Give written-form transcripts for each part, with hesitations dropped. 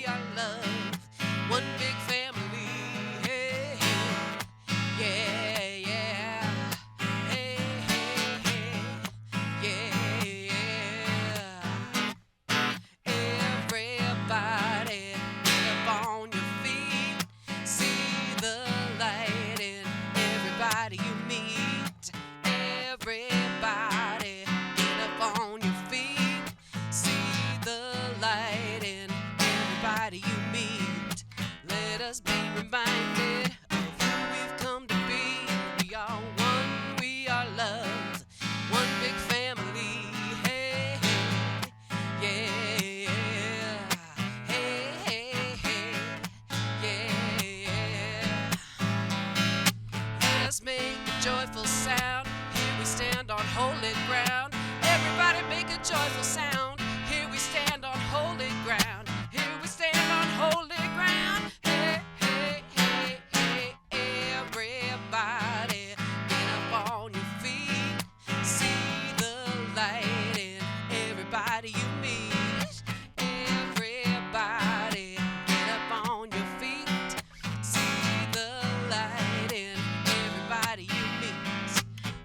we are love. One big family. Hey, hey, yeah, yeah. Hey, hey, yeah, yeah. Everybody up on your feet. See the light in everybody you meet. Everybody get up on your feet. See the light in everybody you meet. Let us be reminded of who we've come to be. We are one, we are love, one big family. Hey, hey, yeah. Hey, hey, hey, yeah. Let us make a joyful sound. Here we stand on holy ground. Everybody make a joyful sound. Here we stand on holy ground. Here we stand on holy ground. Hey, hey, hey, hey, everybody get up on your feet. See the light in everybody you meet. Everybody get up on your feet. See the light in everybody you meet.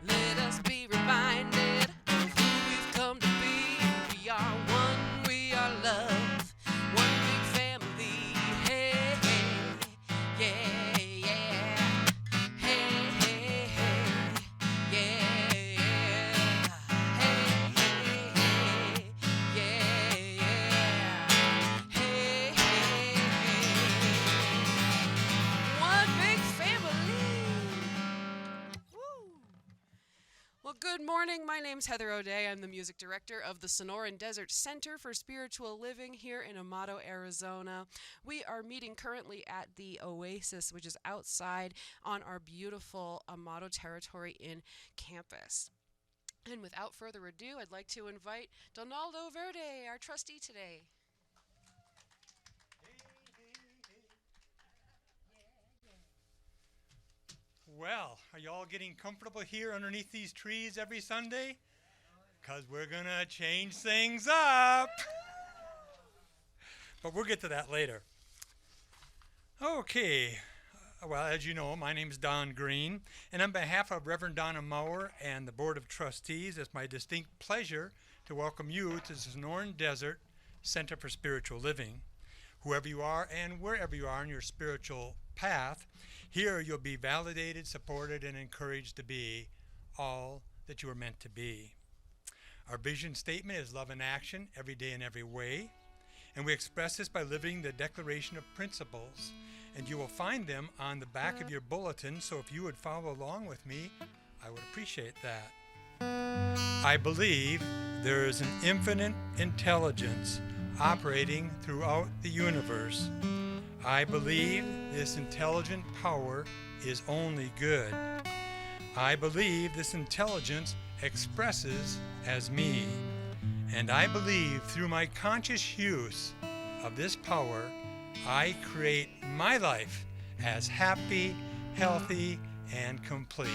Let us be reminded of who we've come to be. We are one, we are love, one big family. Hey, hey, yeah, yeah. Hey, hey, hey, yeah, yeah. Hey, hey, hey, yeah, yeah. Hey, hey, hey. One big family. Woo. Well, good morning. My name's Heather O'Day. I'm the music director of the Sonoran Desert Center for Spiritual Living here in Amado, Arizona. We are meeting currently at the Oasis, which is outside on our beautiful Amado territory in campus. And without further ado, I'd like to invite Donaldo Verde, our trustee today. Well, are you all getting comfortable here underneath these trees every Sunday? Because we're going to change things up. But we'll get to that later. Okay. Well, as you know, my name is Don Green, and on behalf of Reverend Donna Maurer and the Board of Trustees, it's my distinct pleasure to welcome you to the Sonoran Desert Center for Spiritual Living. Whoever you are and wherever you are in your spiritual path, here you'll be validated, supported, and encouraged to be all that you are meant to be. Our vision statement is love in action, every day and every way. And we express this by living the Declaration of Principles. And you will find them on the back of your bulletin, so if you would follow along with me, I would appreciate that. I believe there is an infinite intelligence operating throughout the universe. I believe this intelligent power is only good. I believe this intelligence expresses as me. And I believe through my conscious use of this power, I create my life as happy, healthy, and complete.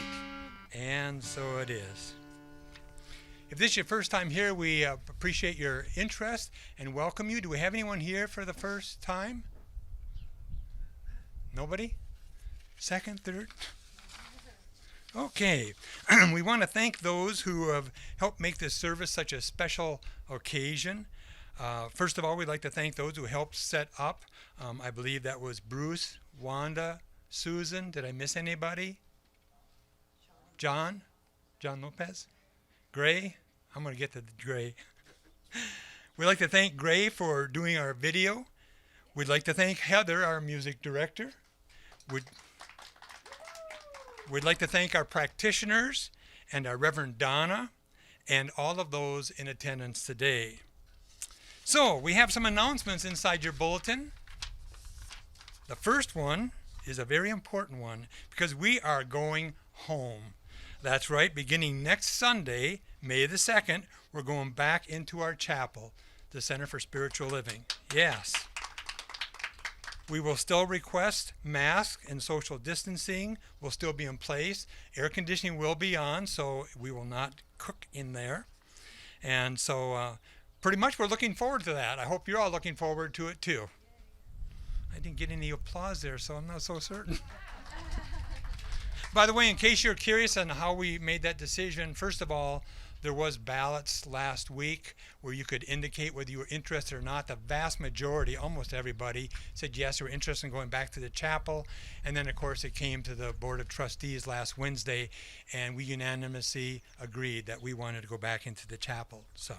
And so it is. If this is your first time here, we appreciate your interest and welcome you. Do we have anyone here for the first time? Nobody? Second, third? Okay. We want to thank those who have helped make this service such a special occasion. First of all, we'd like to thank those who helped set up. I believe that was Bruce, Wanda, Susan. Did I miss anybody? John Lopez? Gray? I'm going to get to Gray. We'd like to thank Gray for doing our video. We'd like to thank Heather, our music director. We'd like to thank our practitioners and our Reverend Donna and all of those in attendance today. So, we have some announcements inside your bulletin. The first one is a very important one because we are going home. That's right, beginning next Sunday, May the 2nd, we're going back into our chapel, the Center for Spiritual Living. Yes. We will still request masks and social distancing will still be in place. Air conditioning will be on, so we will not cook in there. And so pretty much we're looking forward to that. I hope you're all looking forward to it too. I didn't get any applause there, so I'm not so certain. By the way, in case you're curious on how we made that decision, first of all, there was ballots last week where you could indicate whether you were interested or not. The vast majority, almost everybody, said yes, they were interested in going back to the chapel. And then, of course, it came to the Board of Trustees last Wednesday, and we unanimously agreed that we wanted to go back into the chapel. So,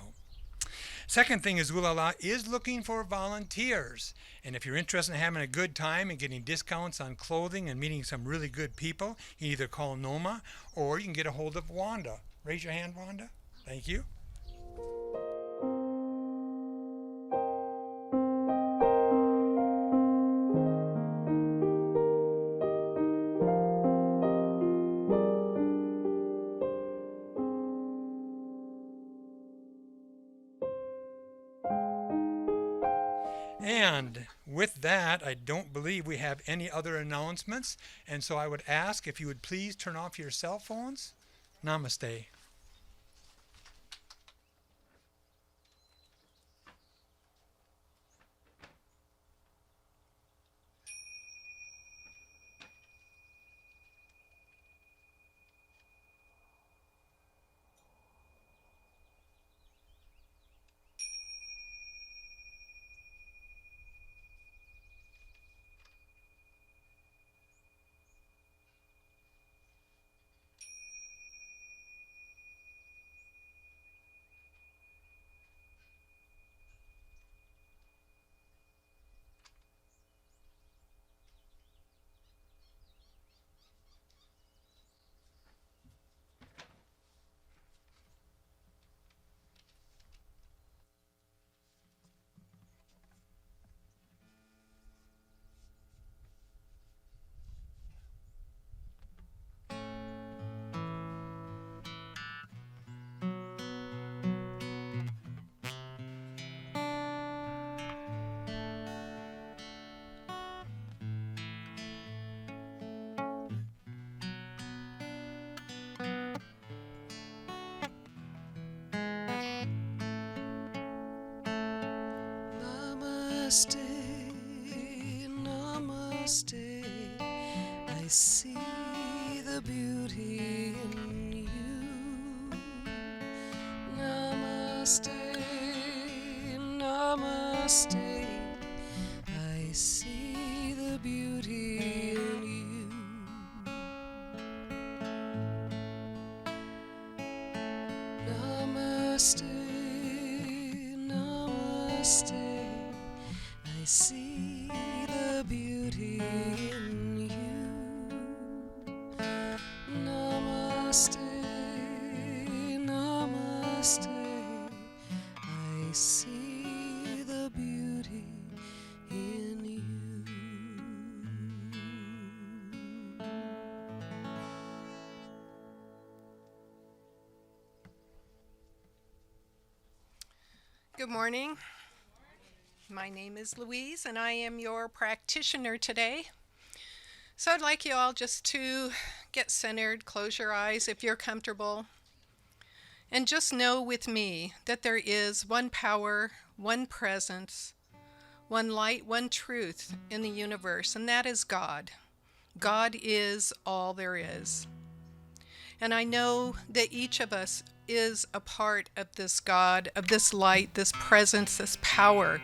second thing is Ulala is looking for volunteers. And if you're interested in having a good time and getting discounts on clothing and meeting some really good people, you can either call Noma or you can get a hold of Wanda. Raise your hand, Wanda. Thank you. And with that, I don't believe we have any other announcements. And so I would ask if you would please turn off your cell phones. Namaste. Namaste, namaste, I see the beauty in you. Namaste, namaste, I see the beauty in you. Namaste, namaste, I see the beauty in you. Namaste, namaste, I see the beauty in you. Good morning. My name is Louise, and I am your practitioner today. So I'd like you all just to get centered, close your eyes if you're comfortable, and just know with me that there is one power, one presence, one light, one truth in the universe, and that is God. God is all there is. And I know that each of us is a part of this God, of this light, this presence, this power.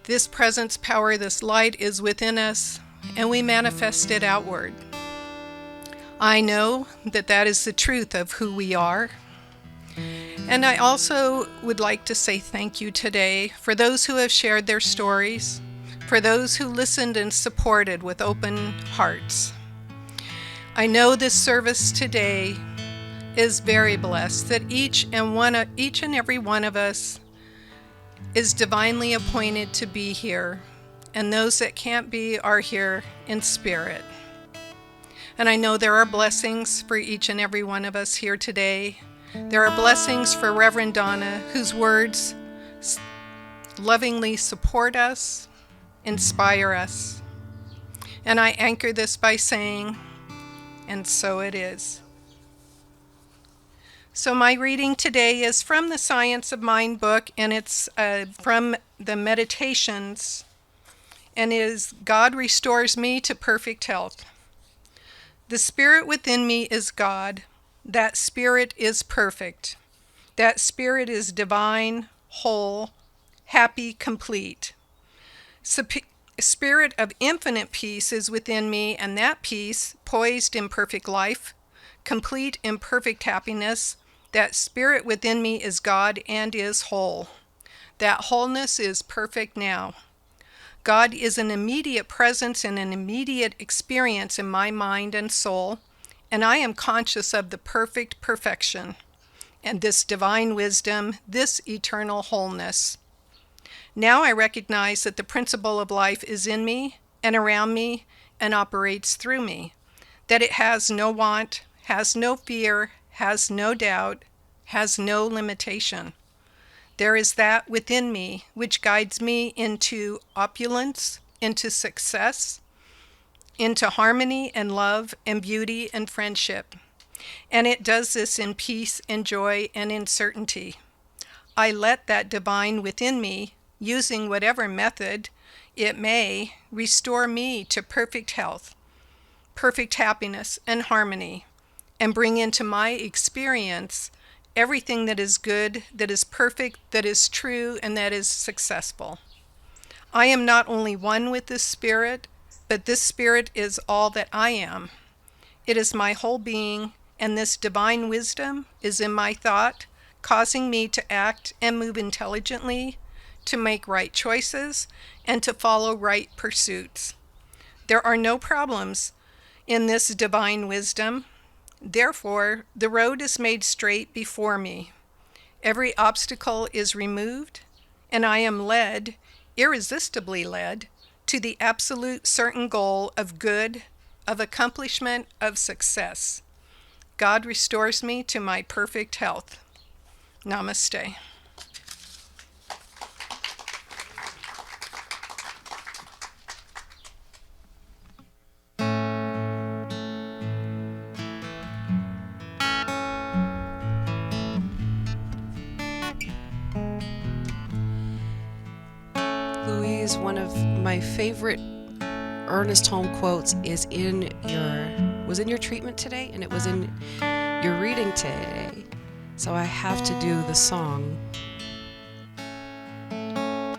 This presence, power, this light is within us, and we manifest it outward. I know that that is the truth of who we are. And I also would like to say thank you today for those who have shared their stories, for those who listened and supported with open hearts. I know this service today is very blessed, that each and every one of us is divinely appointed to be here, and those that can't be are here in spirit. And I know there are blessings for each and every one of us here today. There are blessings for Reverend Donna, whose words lovingly support us, inspire us. And I anchor this by saying, and so it is. So my reading today is from the Science of Mind book, and it's from the Meditations. and is God restores me to perfect health. The spirit within me is God. That spirit is perfect. That spirit is divine, whole, happy, complete. Spirit of infinite peace is within me, and that peace, poised in perfect life, complete in perfect happiness, that spirit within me is God and is whole. That wholeness is perfect now. God is an immediate presence and an immediate experience in my mind and soul, and I am conscious of the perfect perfection and this divine wisdom, this eternal wholeness. Now I recognize that the principle of life is in me and around me and operates through me, that it has no want, has no fear, has no doubt, has no limitation. There is that within me which guides me into opulence, into success, into harmony and love and beauty and friendship. And it does this in peace and joy and in certainty. I let that divine within me, using whatever method it may, restore me to perfect health, perfect happiness and harmony, and bring into my experience everything that is good, that is perfect, that is true, and that is successful. I am not only one with this spirit, but this spirit is all that I am. It is my whole being, and this divine wisdom is in my thought, causing me to act and move intelligently, to make right choices, and to follow right pursuits. There are no problems in this divine wisdom. Therefore, the road is made straight before me. Every obstacle is removed, and I am led, irresistibly led, to the absolute certain goal of good, of accomplishment, of success. God restores me to my perfect health. Namaste. Louise, one of my favorite Ernest Holmes quotes was in your treatment today, and it was in your reading today. So I have to do the song.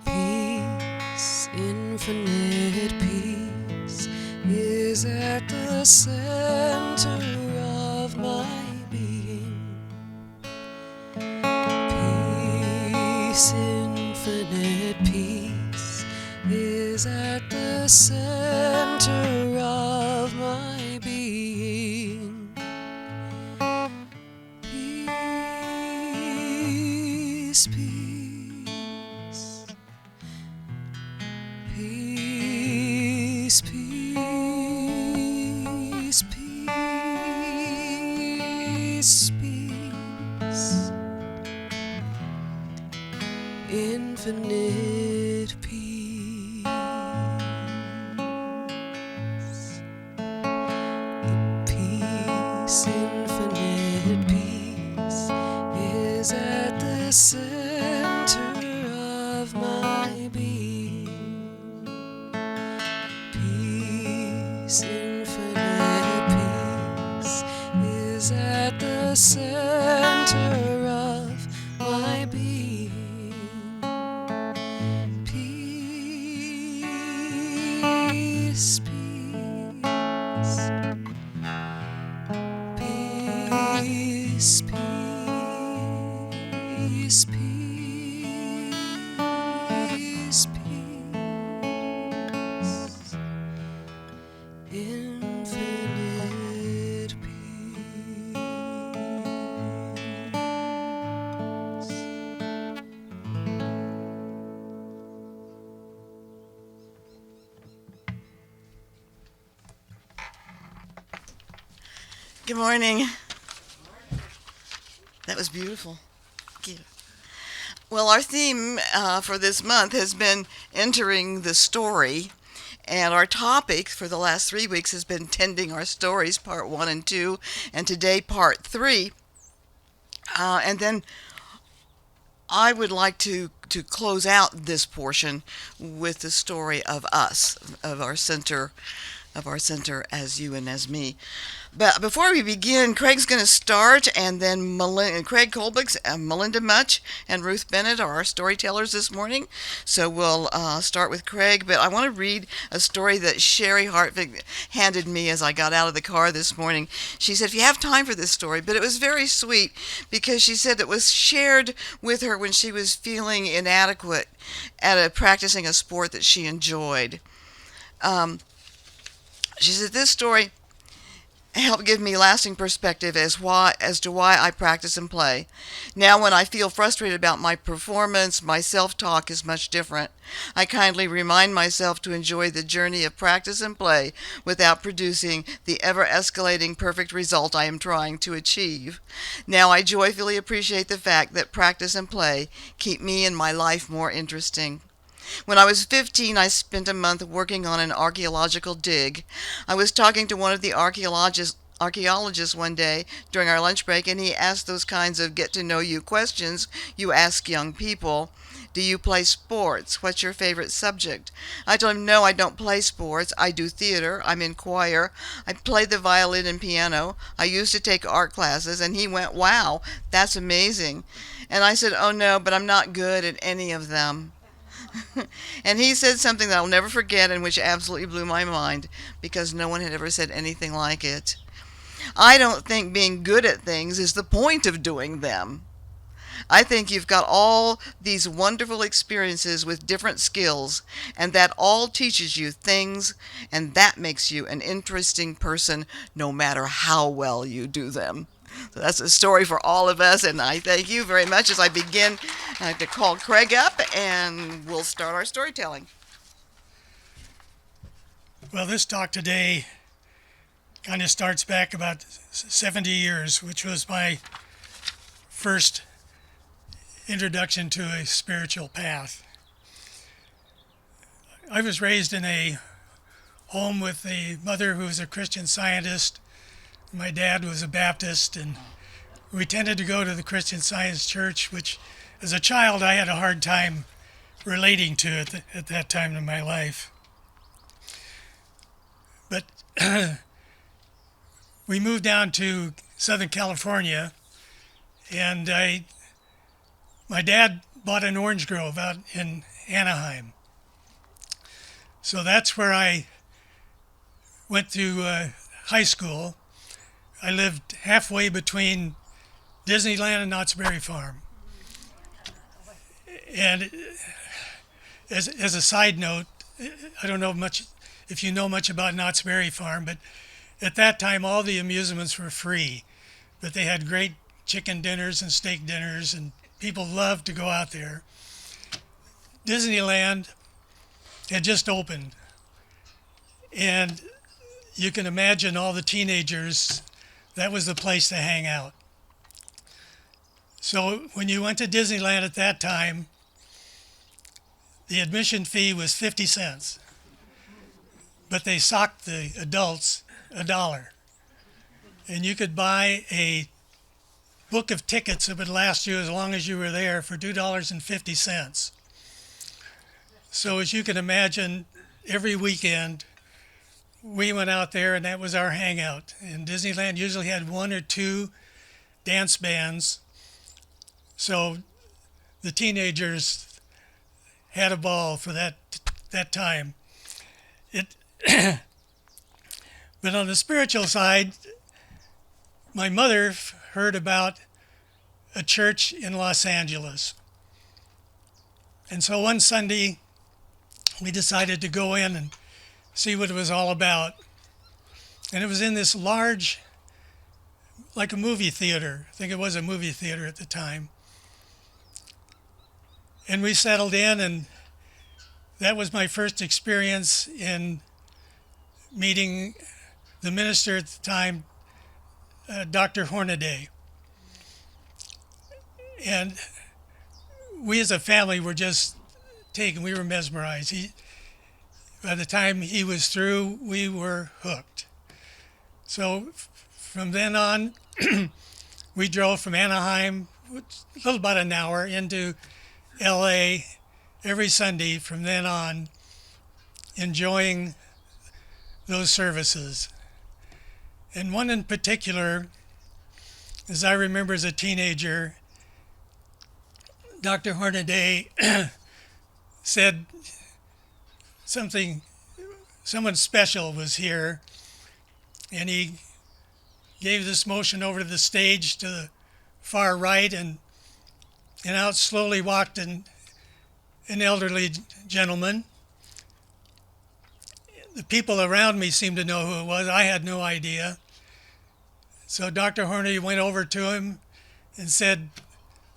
Peace, infinite peace, is at the center of my being. Peace, infinite peace, is at the center of my being. Peace, peace, peace, peace, peace, peace, infinite peace. Peace, infinite peace, is at the center of my being. Peace, infinite peace, is at the center of my being. Peace, peace, peace, peace, peace, peace, infinite peace. Good morning. That was beautiful. Thank you. Well, our theme for this month has been entering the story, and our topic for the last 3 weeks has been tending our stories, part 1 and 2, and today part 3. And then I would like to close out this portion with the story of us, of our center as you and as me. But before we begin, Craig's going to start, and then Craig Colbix, Melinda Much, and Ruth Bennett are our storytellers this morning. So we'll start with Craig, but I want to read a story that Sherry Hartvig handed me as I got out of the car this morning. She said, if you have time for this story, but it was very sweet because she said it was shared with her when she was feeling inadequate at practicing a sport that she enjoyed. She said, this story helped give me lasting perspective as to why I practice and play. Now when I feel frustrated about my performance, my self-talk is much different. I kindly remind myself to enjoy the journey of practice and play without producing the ever-escalating perfect result I am trying to achieve. Now I joyfully appreciate the fact that practice and play keep me and my life more interesting. When I was 15, I spent a month working on an archaeological dig. I was talking to one of the archaeologists one day during our lunch break, and he asked those kinds of get-to-know-you questions you ask young people. Do you play sports? What's your favorite subject? I told him, no, I don't play sports. I do theater. I'm in choir. I play the violin and piano. I used to take art classes, and he went, wow, that's amazing. And I said, oh, no, but I'm not good at any of them. And he said something that I'll never forget and which absolutely blew my mind because no one had ever said anything like it. I don't think being good at things is the point of doing them. I think you've got all these wonderful experiences with different skills, and that all teaches you things, and that makes you an interesting person no matter how well you do them. So that's a story for all of us, and I thank you very much as I begin to call Craig up, and we'll start our storytelling. Well, this talk today kind of starts back about 70 years, which was my first introduction to a spiritual path. I was raised in a home with a mother who was a Christian Scientist. My dad was a Baptist, and we tended to go to the Christian Science Church, which as a child I had a hard time relating to it at that time in my life. But we moved down to Southern California, and my dad bought an orange grove out in Anaheim. So that's where I went to high school. I lived halfway between Disneyland and Knott's Berry Farm. And as a side note, I don't know much if you know much about Knott's Berry Farm, but at that time all the amusements were free. But they had great chicken dinners and steak dinners, and people loved to go out there. Disneyland had just opened, and you can imagine all the teenagers. That was the place to hang out. So when you went to Disneyland at that time, the admission fee was 50 cents. But they socked the adults $1. And you could buy a book of tickets that would last you as long as you were there for $2.50. So as you can imagine, every weekend we went out there, and that was our hangout. And Disneyland usually had 1 or 2 dance bands. So the teenagers had a ball for that time. But on the spiritual side, my mother heard about a church in Los Angeles. And so one Sunday, we decided to go in and see what it was all about. And it was in this large, like a movie theater. I think it was a movie theater at the time. And we settled in, and that was my first experience in meeting the minister at the time, Dr. Hornaday. And we as a family were just taken, we were mesmerized. By the time he was through, we were hooked. So from then on, we drove from Anaheim. little about an hour into L.A. every Sunday from then on, enjoying those services. And one in particular, as I remember as a teenager, Dr. Hornaday said someone special was here, and he gave this motion over to the stage to the far right, and out slowly walked an elderly gentleman. The people around me seemed to know who it was. I had no idea. So Dr. Hornaday went over to him and said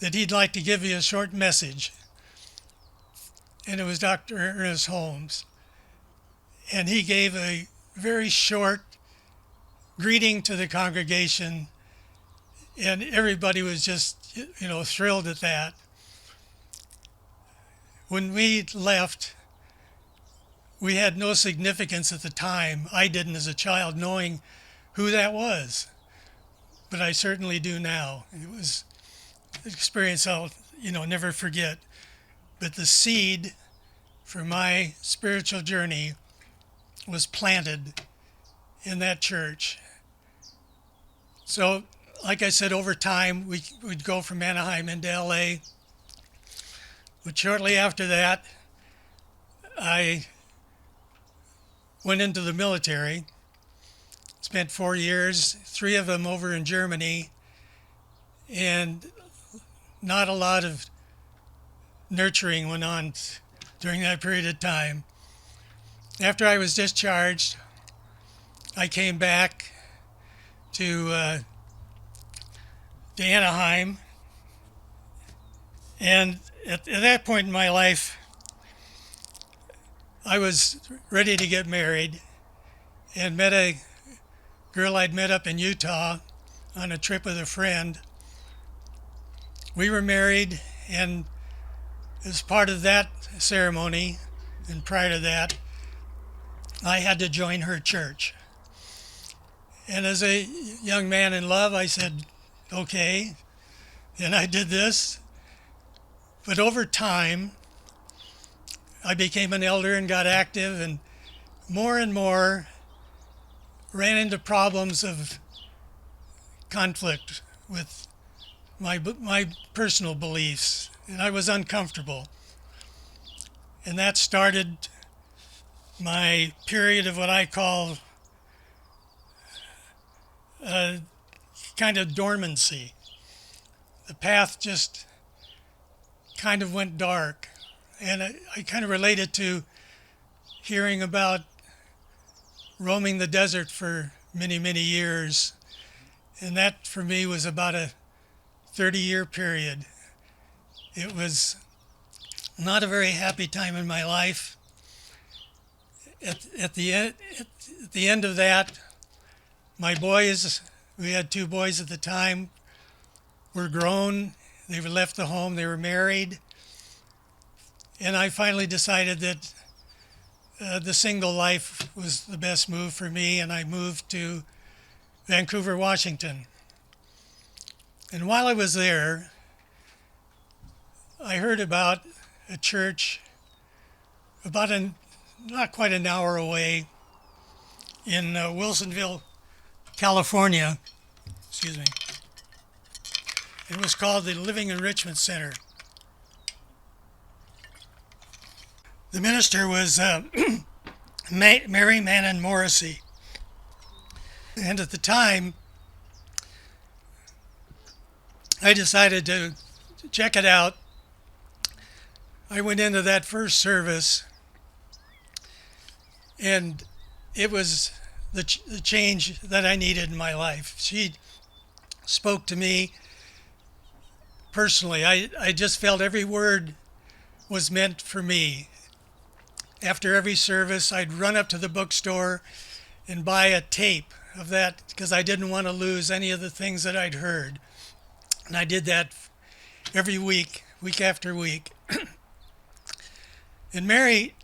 that he'd like to give you a short message. And it was Dr. Ernest Holmes. And he gave a very short greeting to the congregation, and everybody was just, thrilled at that. When we left, we had no significance at the time. I didn't as a child, knowing who that was, but I certainly do now. It was an experience I'll, never forget. But the seed for my spiritual journey was planted in that church. So, like I said, over time, we'd go from Anaheim into L.A. But shortly after that, I went into the military, spent 4 years, 3 of them over in Germany, and not a lot of nurturing went on during that period of time. After I was discharged, I came back to Anaheim, and at that point in my life, I was ready to get married, and met a girl I'd met up in Utah on a trip with a friend. We were married, and as part of that ceremony, and prior to that, I had to join her church. And as a young man in love, I said, okay, and I did this. But over time, I became an elder and got active, and more ran into problems of conflict with my personal beliefs, and I was uncomfortable. And that started my period of what I call kind of dormancy. The path just kind of went dark. And I kind of related to hearing about roaming the desert for many, many years. And that for me was about a 30-year period. It was not a very happy time in my life. At the end of that, my boys, we had 2 boys at the time, were grown. They left the home. They were married. And I finally decided that the single life was the best move for me, and I moved to Vancouver, Washington. And while I was there, I heard about a church about not quite an hour away in Wilsonville, California. Excuse me. It was called the Living Enrichment Center. The minister was Mary Mannon Morrissey. And at the time, I decided to check it out. I went into that first service, and it was the change that I needed in my life. She spoke to me personally. I just felt every word was meant for me. After every service, I'd run up to the bookstore and buy a tape of that because I didn't want to lose any of the things that I'd heard. And I did that every week, week after week. And Mary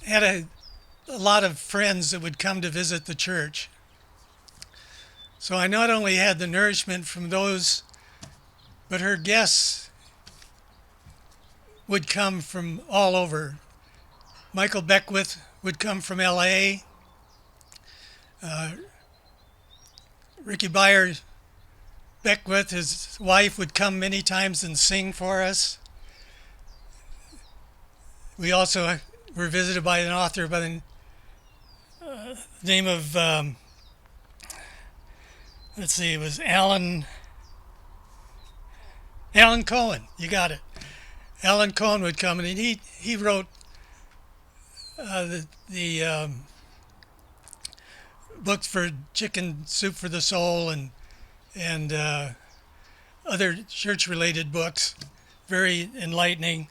had a lot of friends that would come to visit the church. So I not only had the nourishment from those, but her guests would come from all over. Michael Beckwith would come from L.A. Ricky Byer Beckwith, his wife, would come many times and sing for us. We also were visited by an author by the name of, it was Alan Cohen. You got it. Alan Cohen would come, and he wrote the books for Chicken Soup for the Soul and other church-related books, very enlightening.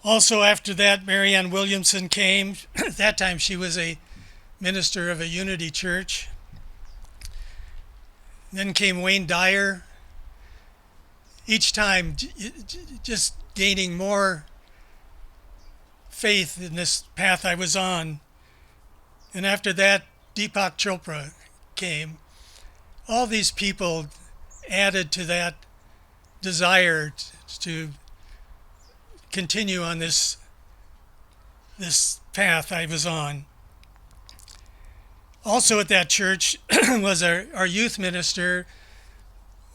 Also, after that, Marianne Williamson came. At that time, she was a minister of a Unity church. Then came Wayne Dyer. Each time, just gaining more faith in this path I was on. And after that, Deepak Chopra came. All these people added to that desire to continue on this path I was on. Also at that church was our youth minister,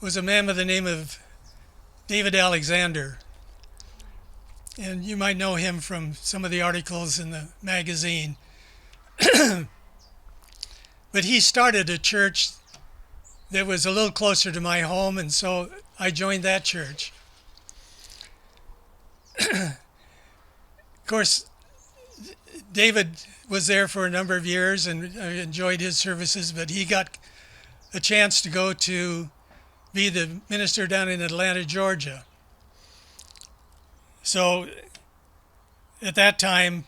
was a man by the name of David Alexander. And you might know him from some of the articles in the magazine. But he started a church that was a little closer to my home, and so I joined that church. Of course, David was there for a number of years, and I enjoyed his services, but he got a chance to go to be the minister down in Atlanta, Georgia. So at that time,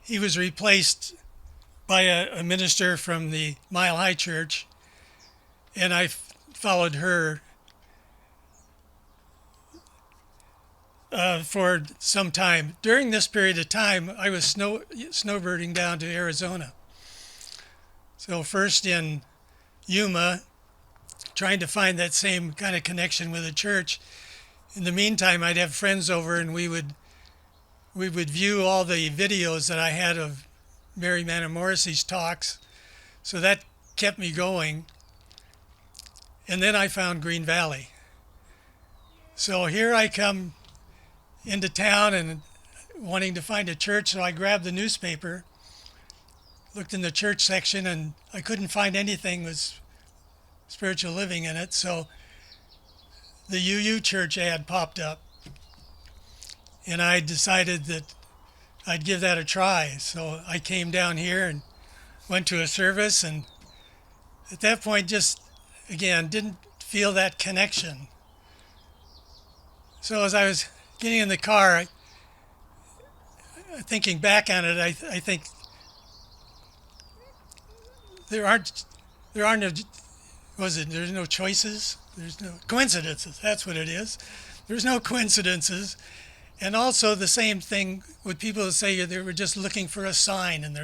he was replaced by a minister from the Mile High Church, and I followed her for some time. During this period of time, I was snowbirding down to Arizona. So first in Yuma, trying to find that same kind of connection with the church. In the meantime, I'd have friends over, and we would view all the videos that I had of Mary Manor Morrissey's talks. So that kept me going. And then I found Green Valley. So here I come into town and wanting to find a church, so I grabbed the newspaper, looked in the church section, and I couldn't find anything with spiritual living in it. So the UU church ad popped up, and I decided that I'd give that a try. So I came down here and went to a service, and at that point just, again, didn't feel that connection. So as I was getting in the car, thinking back on it, I think there's no choices, there's no coincidences, that's what it is. There's no coincidences. And also the same thing with people who say they were just looking for a sign, and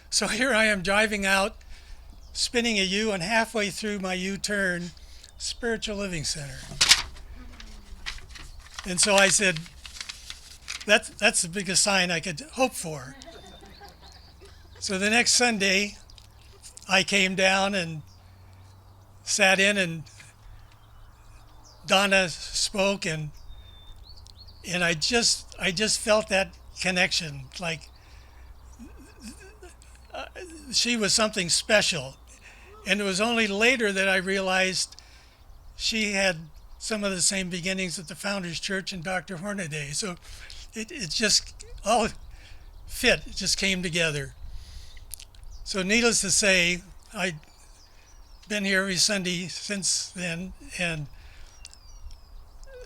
so here I am driving out, spinning a U, and halfway through my U-turn, Spiritual Living Center. And so I said, that's the biggest sign I could hope for. So the next Sunday, I came down and sat in, and Donna spoke, and I just felt that connection, like she was something special. And it was only later that I realized she had some of the same beginnings at the Founders Church and Dr. Hornaday. So it just all fit, it just came together. So needless to say, I've been here every Sunday since then and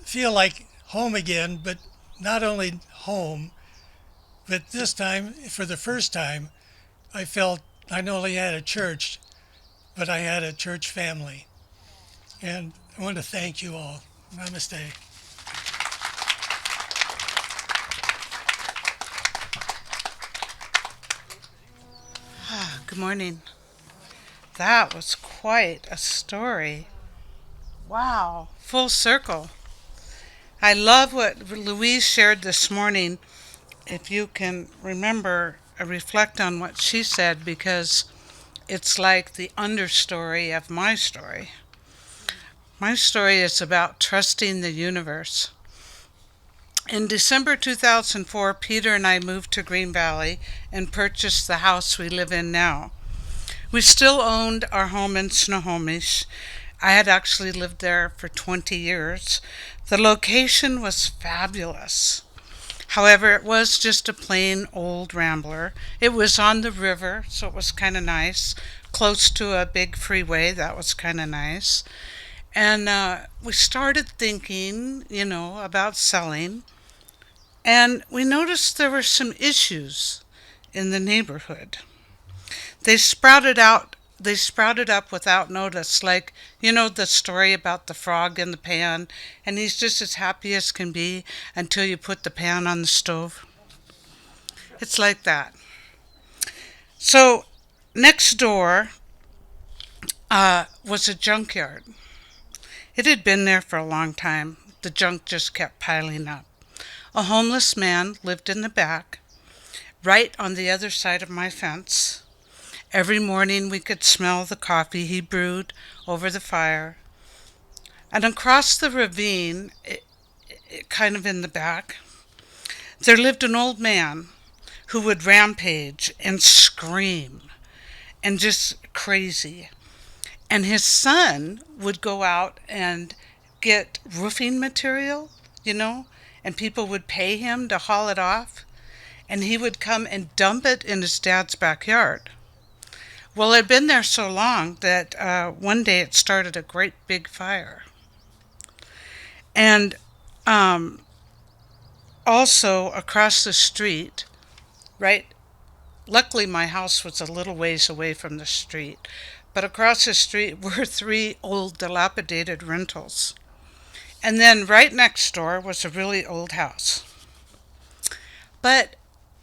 feel like home again, but not only home, but this time, for the first time, I felt I not only had a church, but I had a church family. And I want to thank you all. Namaste. Good morning. That was quite a story. Wow, full circle. I love what Louise shared this morning. If you can remember, reflect on what she said, because it's like the understory of my story. My story is about trusting the universe. In December 2004, Peter and I moved to Green Valley and purchased the house we live in now. We still owned our home in Snohomish. I had actually lived there for 20 years. The location was fabulous. However, it was just a plain old rambler. It was on the river, so it was kind of nice. Close to a big freeway, that was kind of nice. And we started thinking, about selling. And we noticed there were some issues in the neighborhood. They sprouted up without notice, like, the story about the frog in the pan, and he's just as happy as can be until you put the pan on the stove. It's like that. So next door was a junkyard. It had been there for a long time. The junk just kept piling up. A homeless man lived in the back, right on the other side of my fence. Every morning we could smell the coffee he brewed over the fire. And across the ravine, kind of in the back, there lived an old man who would rampage and scream and just crazy. And his son would go out and get roofing material, and people would pay him to haul it off. And he would come and dump it in his dad's backyard. Well, it had been there so long that one day it started a great big fire. And also across the street, right? Luckily, my house was a little ways away from the street. But across the street were 3 old dilapidated rentals. And then right next door was a really old house. But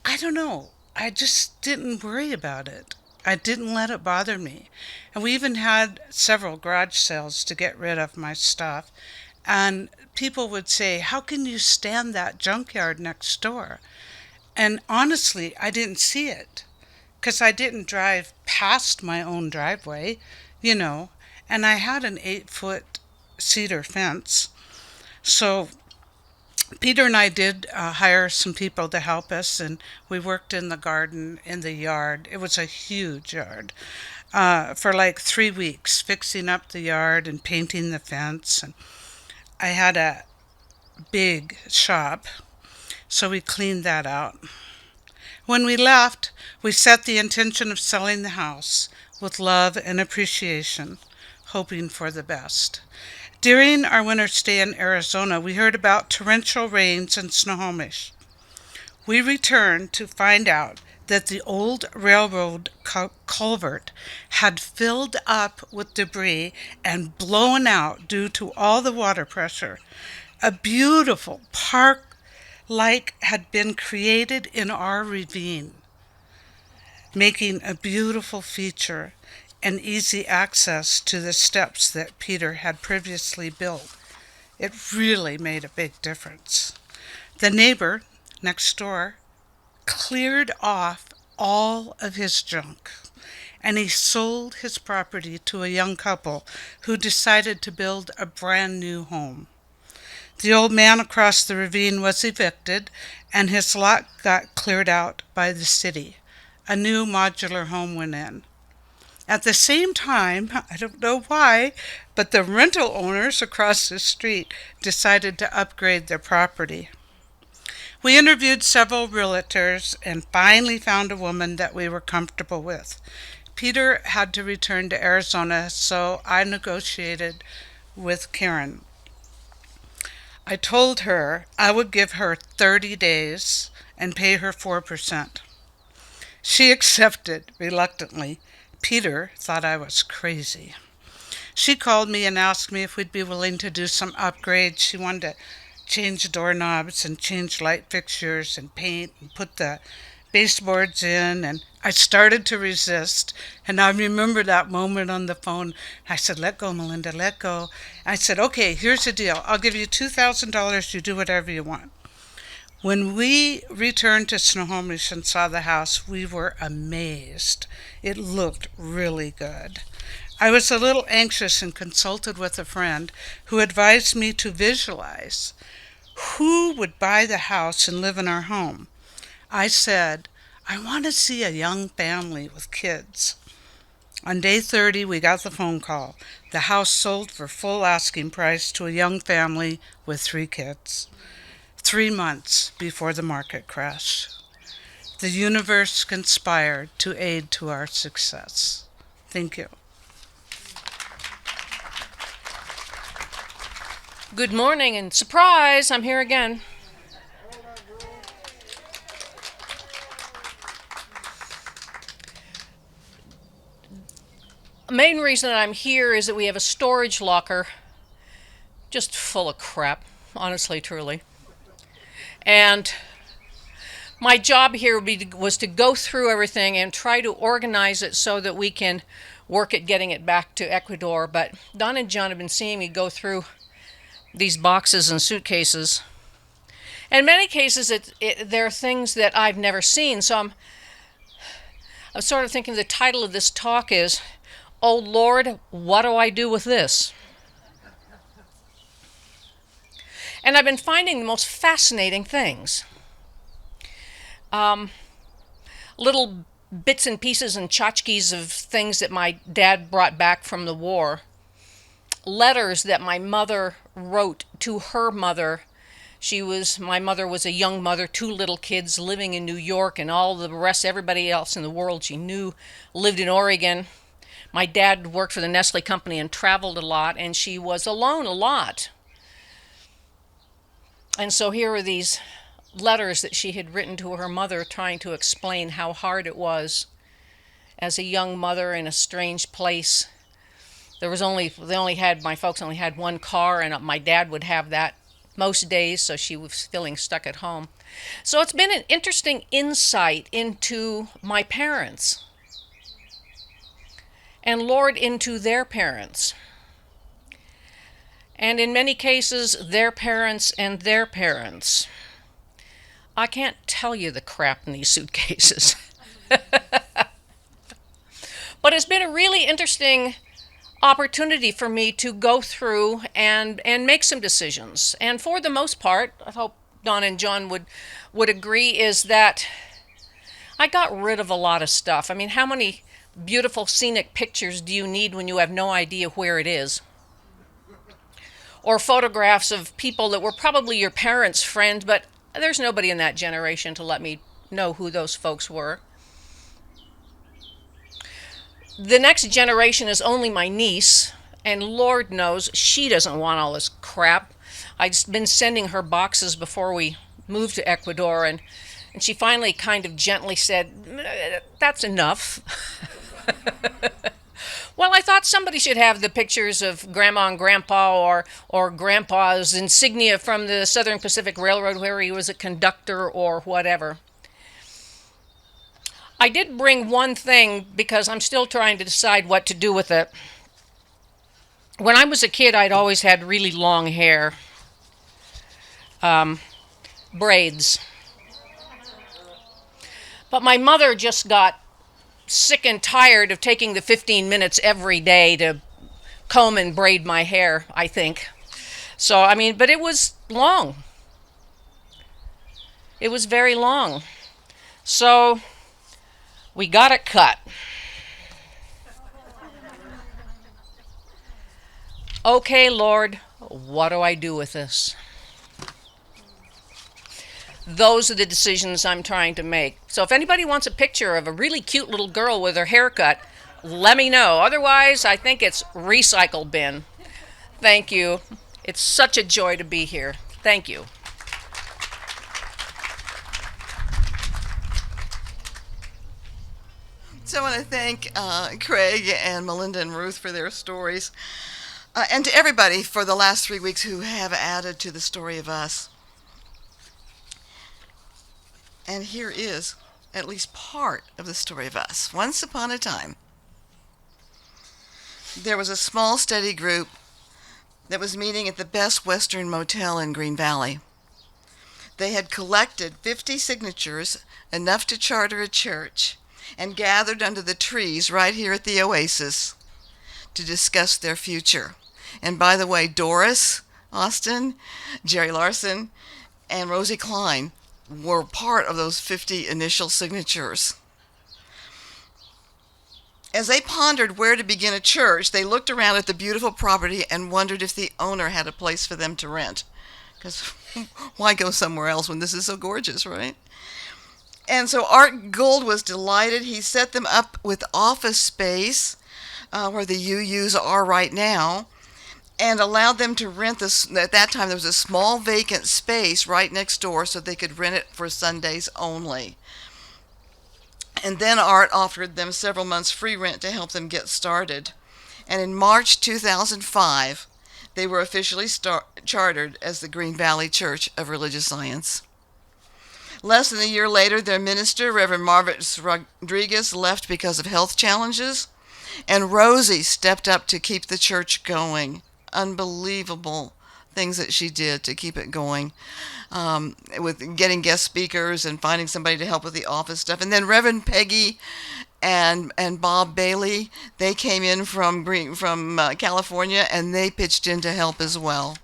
I don't know. I just didn't worry about it. I didn't let it bother me. And we even had several garage sales to get rid of my stuff. And people would say, "How can you stand that junkyard next door?" And honestly, I didn't see it, because I didn't drive past my own driveway, and I had an 8-foot cedar fence. So Peter and I did hire some people to help us, and we worked in the garden, in the yard. It was a huge yard, for like 3 weeks, fixing up the yard and painting the fence. And I had a big shop, so we cleaned that out. When we left, we set the intention of selling the house with love and appreciation, hoping for the best. During our winter stay in Arizona, we heard about torrential rains in Snohomish. We returned to find out that the old railroad culvert had filled up with debris and blown out due to all the water pressure. A beautiful park had been created in our ravine, making a beautiful feature and easy access to the steps that Peter had previously built. It really made a big difference. The neighbor next door cleared off all of his junk, and he sold his property to a young couple who decided to build a brand new home. The old man across the ravine was evicted, and his lot got cleared out by the city. A new modular home went in. At the same time, I don't know why, but the rental owners across the street decided to upgrade their property. We interviewed several realtors and finally found a woman that we were comfortable with. Peter had to return to Arizona, so I negotiated with Karen. I told her I would give her 30 days and pay her 4%. She accepted reluctantly. Peter thought I was crazy. She called me and asked me if we'd be willing to do some upgrades. She wanted to change doorknobs and change light fixtures and paint and put the baseboards in, and I started to resist. And I remember that moment on the phone. I said, "Let go, Melinda, let go." I said, "Okay, here's the deal. I'll give you $2,000. You do whatever you want." When we returned to Snohomish and saw the house, we were amazed. It looked really good. I was a little anxious and consulted with a friend who advised me to visualize who would buy the house and live in our home. I said, "I want to see a young family with kids." On day 30, we got the phone call. The house sold for full asking price to a young family with 3 kids. 3 months before the market crash. The universe conspired to aid to our success. Thank you. Good morning, and surprise, I'm here again. The main reason that I'm here is that we have a storage locker just full of crap, honestly, truly. And my job here was to go through everything and try to organize it so that we can work at getting it back to Ecuador. But Don and John have been seeing me go through these boxes and suitcases. In many cases, there are things that I've never seen. So I'm sort of thinking the title of this talk is, "Oh Lord, what do I do with this?" And I've been finding the most fascinating things. Little bits and pieces and tchotchkes of things that my dad brought back from the war. Letters that my mother wrote to her mother. My mother was a young mother, 2 little kids living in New York, and all the rest, everybody else in the world she knew lived in Oregon. My dad worked for the Nestle company and traveled a lot, and she was alone a lot. And so here are these letters that she had written to her mother trying to explain how hard it was as a young mother in a strange place. My folks only had 1 car, and my dad would have that most days, so she was feeling stuck at home. So it's been an interesting insight into my parents, and Lord, into their parents. And in many cases, their parents and their parents. I can't tell you the crap in these suitcases. But it's been a really interesting opportunity for me to go through and make some decisions. And for the most part, I hope Don and John would agree, is that I got rid of a lot of stuff. I mean, how many beautiful scenic pictures do you need when you have no idea where it is? Or photographs of people that were probably your parents' friends, but there's nobody in that generation to let me know who those folks were. The next generation is only my niece, and Lord knows she doesn't want all this crap. I've been sending her boxes before we moved to Ecuador, and she finally kind of gently said, "That's enough." Well, I thought somebody should have the pictures of Grandma and Grandpa or Grandpa's insignia from the Southern Pacific Railroad where he was a conductor or whatever. I did bring one thing because I'm still trying to decide what to do with it. When I was a kid, I'd always had really long hair. Braids. But my mother just got sick and tired of taking the 15 minutes every day to comb and braid my hair, I think. So, but it was long. It was very long. So, we got it cut. Okay, Lord, what do I do with this? Those are the decisions I'm trying to make. So if anybody wants a picture of a really cute little girl with her hair cut, let me know. Otherwise, I think it's recycle bin. Thank you. It's such a joy to be here. Thank you. So I want to thank Craig and Melinda and Ruth for their stories, and to everybody for the last 3 weeks who have added to the story of us. And here is at least part of the story of us. Once upon a time, there was a small study group that was meeting at the Best Western Motel in Green Valley. They had collected 50 signatures, enough to charter a church, and gathered under the trees right here at the Oasis to discuss their future. And by the way, Doris Austin, Jerry Larson, and Rosie Klein were part of those 50 initial signatures. As they pondered where to begin a church, they looked around at the beautiful property and wondered if the owner had a place for them to rent. Because why go somewhere else when this is so gorgeous, right? And so Art Gould was delighted. He set them up with office space where the UUs are right now, and allowed them to rent this. At that time, there was a small vacant space right next door so they could rent it for Sundays only. And then Art offered them several months free rent to help them get started. And in March 2005, they were officially chartered as the Green Valley Church of Religious Science. Less than a year later, their minister, Reverend Marvis Rodriguez, left because of health challenges, and Rosie stepped up to keep the church going. Unbelievable things that she did to keep it going, with getting guest speakers and finding somebody to help with the office stuff. And then Reverend Peggy and Bob Bailey, they came in from California, and they pitched in to help as well.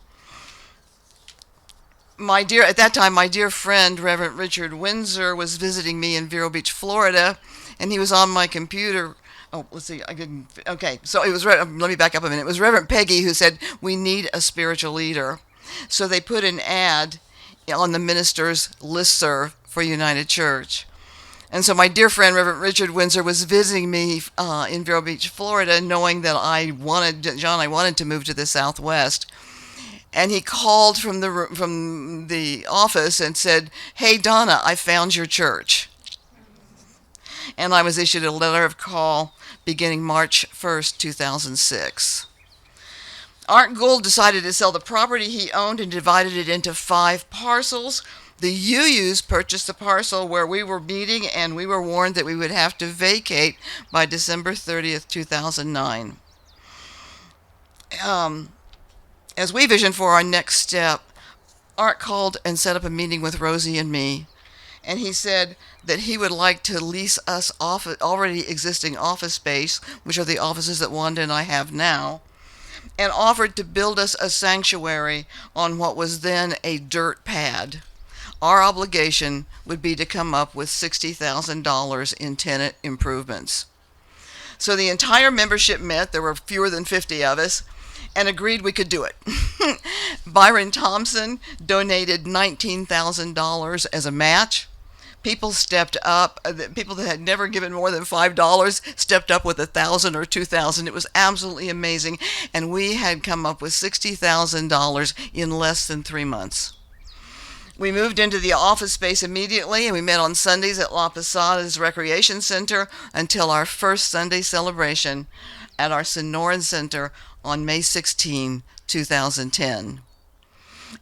At that time, my dear friend, Reverend Richard Windsor, was visiting me in Vero Beach, Florida, and he was on my computer. Oh, let's see. Okay, so it was. Let me back up a minute. It was Reverend Peggy who said, "We need a spiritual leader." So they put an ad on the minister's listserv for United Church. And so my dear friend, Reverend Richard Windsor, was visiting me in Vero Beach, Florida, knowing that I wanted to move to the Southwest. And he called from the office and said, "Hey, Donna, I found your church." And I was issued a letter of call beginning March 1st, 2006. Art Gould decided to sell the property he owned and divided it into 5 parcels. The UUs purchased the parcel where we were meeting, and we were warned that we would have to vacate by December 30th, 2009. As we visioned for our next step, Art called and set up a meeting with Rosie and me. And he said that he would like to lease us already existing office space, which are the offices that Wanda and I have now, and offered to build us a sanctuary on what was then a dirt pad. Our obligation would be to come up with $60,000 in tenant improvements. So the entire membership met, there were fewer than 50 of us, and agreed we could do it. Byron Thompson donated $19,000 as a match. People stepped up. People that had never given more than $5 stepped up with $1,000 or $2,000. It was absolutely amazing, and we had come up with $60,000 in less than 3 months. We moved into the office space immediately, and we met on Sundays at La Posada's Recreation Center until our first Sunday celebration at our Sonoran Center on May 16, 2010.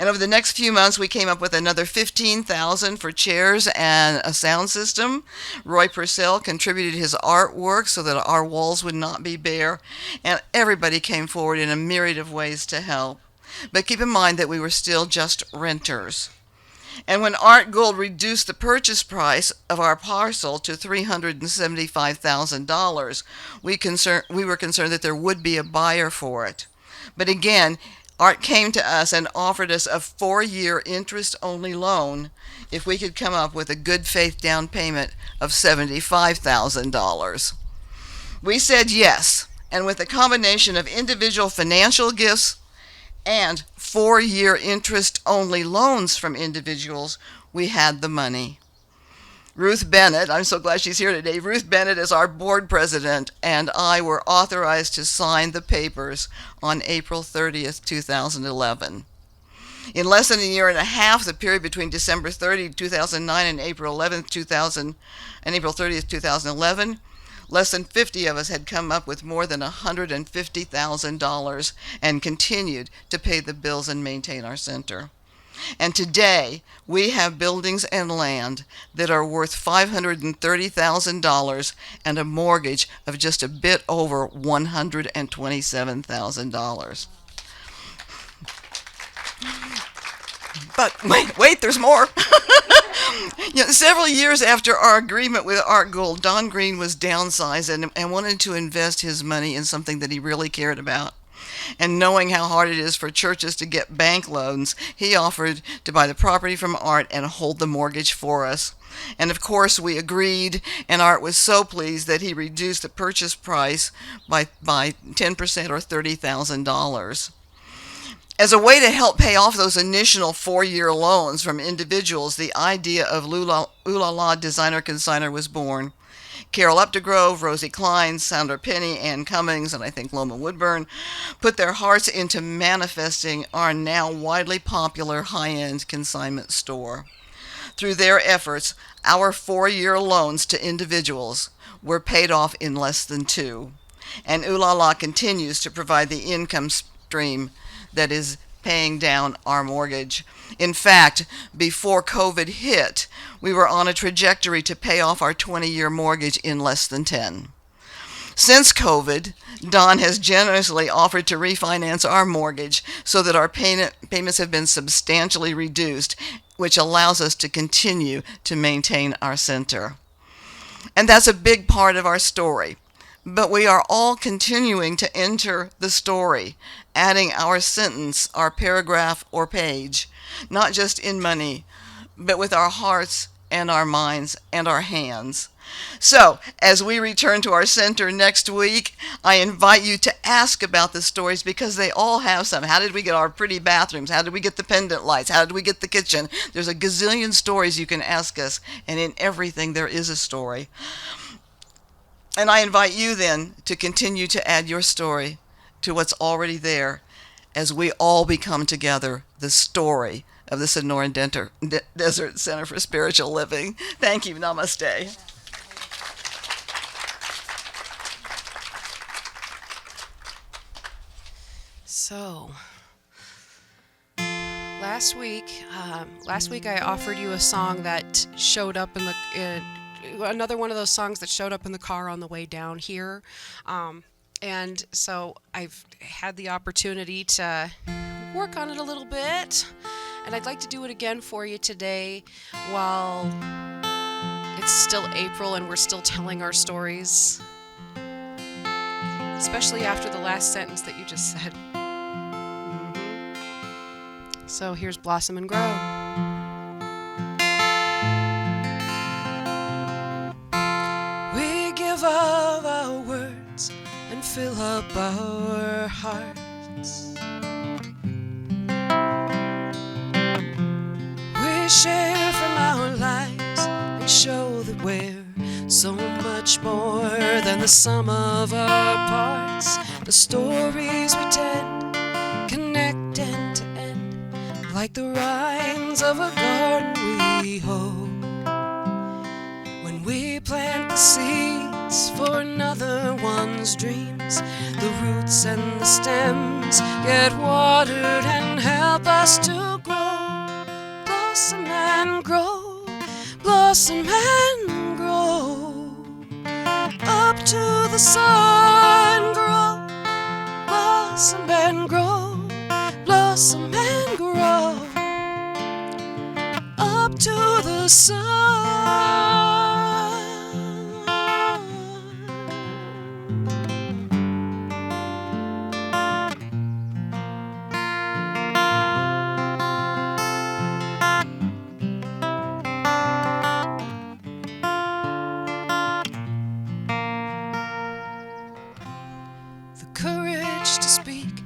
And over the next few months, we came up with another $15,000 for chairs and a sound system. Roy Purcell contributed his artwork so that our walls would not be bare, and everybody came forward in a myriad of ways to help. But keep in mind that we were still just renters. And when Art Gould reduced the purchase price of our parcel to $375,000, we were concerned that there would be a buyer for it. But again, Art came to us and offered us a 4-year interest-only loan if we could come up with a good faith down payment of $75,000. We said yes, and with a combination of individual financial gifts and 4-year interest-only loans from individuals, we had the money. Ruth Bennett, I'm so glad she's here today. Ruth Bennett is our board president, and I were authorized to sign the papers on April 30th, 2011. In less than a year and a half, the period between December 30, 2009 and April 30th, 2011, less than 50 of us had come up with more than $150,000 and continued to pay the bills and maintain our center. And today, we have buildings and land that are worth $530,000 and a mortgage of just a bit over $127,000. But wait, there's more. Several years after our agreement with Art Gold, Don Green was downsized and wanted to invest his money in something that he really cared about. And knowing how hard it is for churches to get bank loans, he offered to buy the property from Art and hold the mortgage for us. And of course we agreed, and Art was so pleased that he reduced the purchase price by 10% or $30,000. As a way to help pay off those initial 4-year loans from individuals, the idea of Ooh La La Designer Consigner was born. Carol Updegrove, Rosie Klein, Sandra Penny, Ann Cummings, and I think Loma Woodburn put their hearts into manifesting our now widely popular high-end consignment store. Through their efforts, our 4-year loans to individuals were paid off in less than 2. And Ooh La La continues to provide the income stream that is paying down our mortgage. In fact, before COVID hit, we were on a trajectory to pay off our 20-year mortgage in less than 10. Since COVID, Don has generously offered to refinance our mortgage so that our payments have been substantially reduced, which allows us to continue to maintain our center. And that's a big part of our story. But we are all continuing to enter the story, adding our sentence, our paragraph, or page, not just in money, but with our hearts and our minds and our hands. So, as we return to our center next week, I invite you to ask about the stories because they all have some. How did we get our pretty bathrooms? How did we get the pendant lights? How did we get the kitchen? There's a gazillion stories you can ask us, and in everything there is a story. And I invite you then to continue to add your story to what's already there as we all become together the story of the Sonoran Desert Center for Spiritual Living. Thank you. Namaste. So, last week I offered you a song that showed up in another one of those songs that showed up in the car on the way down here. And so I've had the opportunity to work on it a little bit, and I'd like to do it again for you today while it's still April and we're still telling our stories, especially after the last sentence that you just said. So here's Blossom and Grow. We give of our words and fill up our hearts. We share from our lives and show that we're so much more than the sum of our parts. The stories we tend connect end to end, like the rinds of a garden we hold. When we plant the seeds for another one's dreams, the roots and the stems get watered and help us to grow. Blossom and grow, blossom and grow, up to the sun grow. Blossom and grow, blossom and grow, up to the sun. The courage to speak,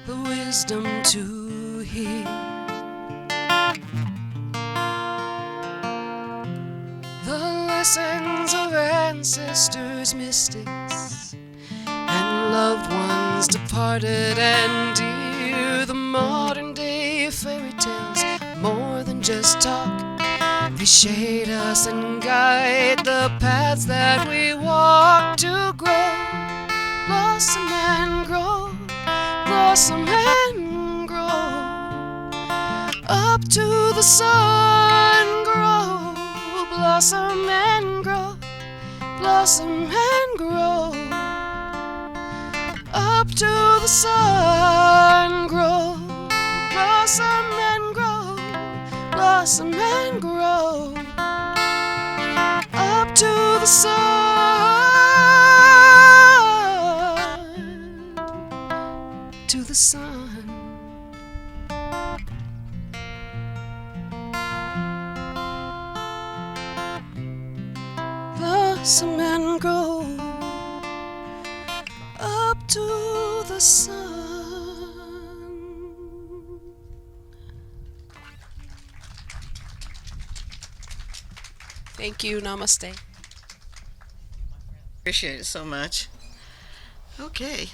the wisdom to hear, the lessons of ancestors, mystics, and loved ones departed and dear. The modern day fairy tales, more than just talk, they shade us and guide the paths that we walk to grow. Blossom and grow, blossom and grow, up Up to the sun, grow, blossom and grow, blossom and grow. Up to the sun, grow, blossom and grow, blossom and grow. Up to the sun, to the sun. Blossom and grow up to the sun. Thank you. Namaste. Appreciate it so much. Okay.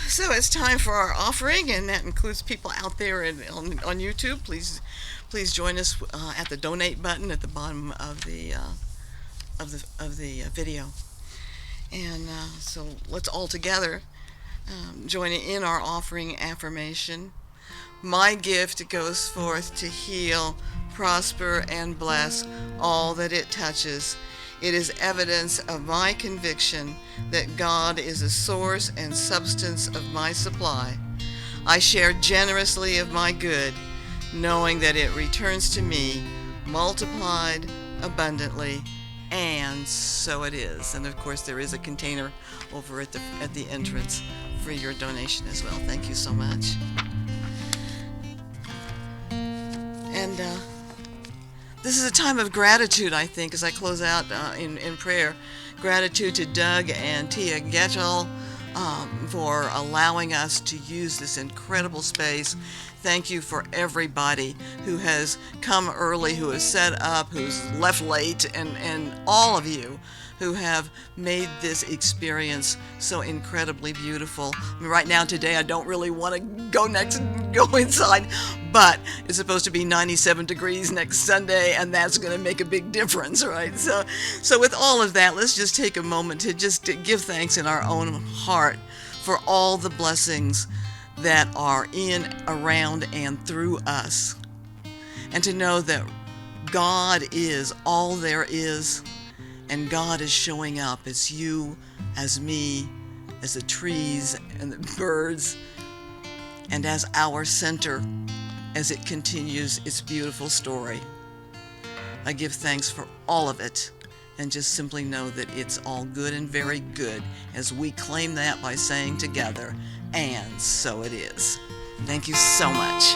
So it's time for our offering, and that includes people out there on YouTube. Please join us at the donate button at the bottom of the video. And so let's all together join in our offering affirmation. My gift goes forth to heal, prosper, and bless all that it touches. It is evidence of my conviction that God is the source and substance of my supply. I share generously of my good, knowing that it returns to me multiplied abundantly, and so it is. And of course there is a container over at the entrance for your donation as well. Thank you so much. And this is a time of gratitude, I think, as I close out in prayer. Gratitude to Doug and Tia Getchell for allowing us to use this incredible space. Thank you for everybody who has come early, who has set up, who's left late, and all of you who have made this experience so incredibly beautiful. I mean, right now, today, I don't really want to go inside, but it's supposed to be 97 degrees next Sunday, and that's going to make a big difference, right? So with all of that, let's just take a moment to just give thanks in our own heart for all the blessings that are in, around, and through us. And to know that God is all there is, and God is showing up as you, as me, as the trees and the birds, and as our center as it continues its beautiful story. I give thanks for all of it, and just simply know that it's all good and very good as we claim that by saying together, and so it is. Thank you so much.